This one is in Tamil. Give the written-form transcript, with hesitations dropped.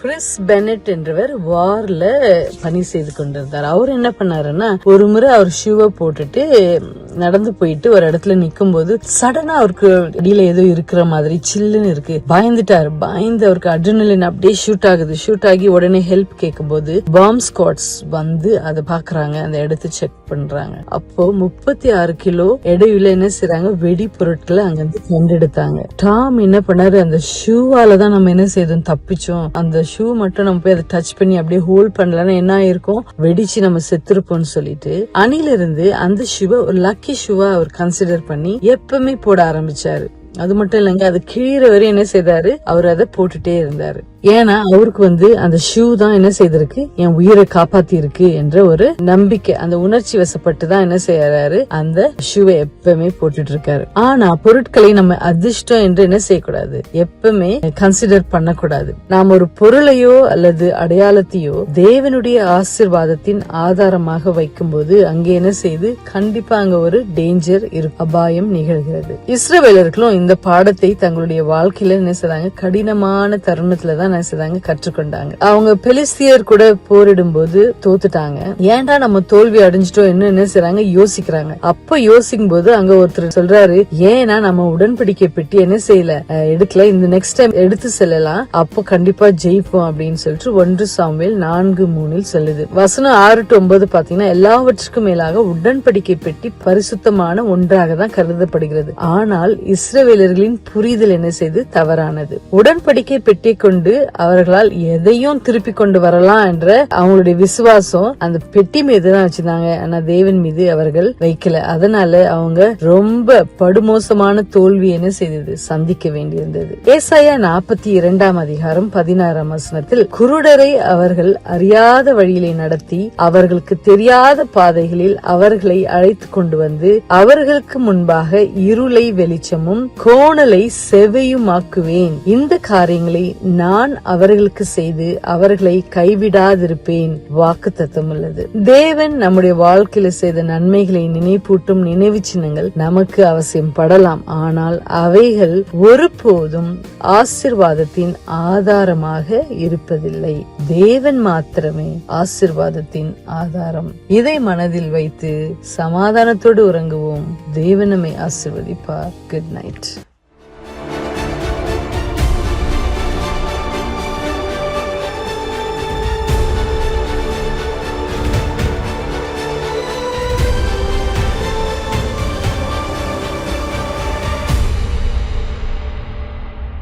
கிறிஸ் பெனட் என்றவர் வார்ல பணி செய்து கொண்டிருந்தார். அவர் என்ன பண்ணாருன்னா, ஒரு முறை அவர் ஷூவை போட்டுட்டு நடந்து போயிட்டு ஒரு இடத்துல நிக்கும் போது சடனா அவருக்கு அடியில ஏதோ இருக்கிற மாதிரி சில்லுன்னு இருக்கு. பயந்துட்டாரு. பயந்து அவருக்கு அட்ரினலின் அப்படியே ஷூட் ஆகி உடனே ஹெல்ப் கேட்கும் போது பாம் ஸ்குவாட்ஸ் வந்து அதை பாக்குறாங்க, அந்த இடத்தை செக் பண்றாங்க. அப்போ 36 கிலோ எடையுள்ள என்ன செய்றாங்க, வெடி பொருட்களை அங்கிருந்து கண்டெடுத்தாங்க. டாம் என்ன பண்ணாரு, அந்த ஷூவால தான் நம்ம என்ன செய்தோம், தப்பிச்சோம். அந்த ஷூ மட்டும் நம்ம போய் அதை டச் பண்ணி அப்படியே ஹோல்ட் பண்ணலன்னா என்ன ஆயிருக்கும், வெடிச்சு நம்ம செத்துருப்போம்னு சொல்லிட்டு அணிலிருந்து அந்த ஷூவை ஒரு லக்கி ஷூவா அவர் கன்சிடர் பண்ணி எப்பவுமே போட ஆரம்பிச்சாரு. அது மட்டும் இல்லைங்க, அது கீழே வரை என்ன செய்தாரு, அவர் அதை போட்டுட்டே இருந்தாரு. ஏன்னா அவருக்கு அந்த ஷூ தான் என்ன செய்திருக்கு, என் உயிரை காப்பாத்தி இருக்கு என்ற ஒரு நம்பிக்கை, அந்த உணர்ச்சி வசப்பட்டு தான் என்ன செய்யறாரு, அந்த ஷூவை எப்பவுமே போட்டுட்டு இருக்காரு. ஆனா பொருட்களை நம்ம அதிர்ஷ்டம் என்று என்ன செய்யக்கூடாது, எப்பவுமே கன்சிடர் பண்ணக்கூடாது. நாம் ஒரு பொருளையோ அல்லது அடையாளத்தையோ தேவனுடைய ஆசீர்வாதத்தின் ஆதாரமாக வைக்கும் போது அங்கே என்ன செய்து, கண்டிப்பா அங்க ஒரு டேஞ்சர் அபாயம் நிகழ்கிறது. இஸ்ரவேலர்களும் இந்த பாடத்தை தங்களுடைய வாழ்க்கையில என்ன செய்றாங்க, கடினமான தருணத்துலதான் கற்றுக்கொண்டாங்க. அவங்க பெலிஸ்தியர் கூட போரிடும் போது தோத்துட்டாங்க. ஏன்டா நம்ம தோல்வி அடைஞ்சிட்டோம் என்ன செய்றாங்க, யோசிக்கிறாங்க. அப்ப யோசிக்கும் போது அங்க ஒருத்தர் சொல்றாரு, ஏன்னா நம்ம உடன்படிக்கை பெட்டி என்ன செய்யல, எடுக்கல, இந்த நெக்ஸ்ட் டைம் எடுத்து செல்லலாம், அப்போ கண்டிப்பா ஜெயிப்போம் அப்படின்னு சொல்லிட்டு 1 சாமுவேல் 4:3 சொல்லுது. வசனம் 6-9 பாத்தீங்கன்னா, எல்லாவற்றுக்கும் மேலாக உடன்படிக்கை பெட்டி பரிசுத்தமான ஒன்றாக தான் கருதப்படுகிறது. ஆனால் இஸ்ரவேலர்களின் புரிதல் என்ன செய்து தவறானது. உடன்படிக்கை பெட்டி கொண்டு அவர்களால் எதையும் திருப்பி கொண்டு வரலாம் என்ற அவங்களுடைய விசுவாசம் அந்த பெட்டி மீது தான் வச்சிருந்தாங்க. ஆனா தேவன் மீது அவர்கள் வைக்கல. அதனால அவங்க ரொம்ப படுமோசமான தோல்வி என்ன செய்தது, சந்திக்க வேண்டியிருந்தது. ஏசாயா 42 அதிகாரம் 16 வசனத்தில், குருடரை அவர்கள் அறியாத வழியிலே நடத்தி அவர்களுக்கு தெரியாத பாதைகளில் அவர்களை அழைத்து கொண்டு வந்து அவர்களுக்கு முன்பாக இருளை வெளிச்சமும் கோணலை செவையுமாக்குவேன். இந்த காரியங்களை நான் அவர்களுக்கு செய்து அவர்களை கைவிடாதிருப்பேன். வாக்குத்தத்தம் உள்ளது. தேவன் நம்முடைய வாழ்க்கையில செய்த நன்மைகளை நினைப்பூட்டும் நினைவு சின்னங்கள் நமக்கு அவசியம் படலாம். ஆனால் அவைகள் ஒருபோதும் ஆசீர்வாதத்தின் ஆதாரமாக இருப்பதில்லை. தேவன் மாத்திரமே ஆசீர்வாதத்தின் ஆதாரம். இதை மனதில் வைத்து சமாதானத்தோடு உறங்குவோம். தேவன் நம்மை ஆசீர்வதிப்பார். Good night.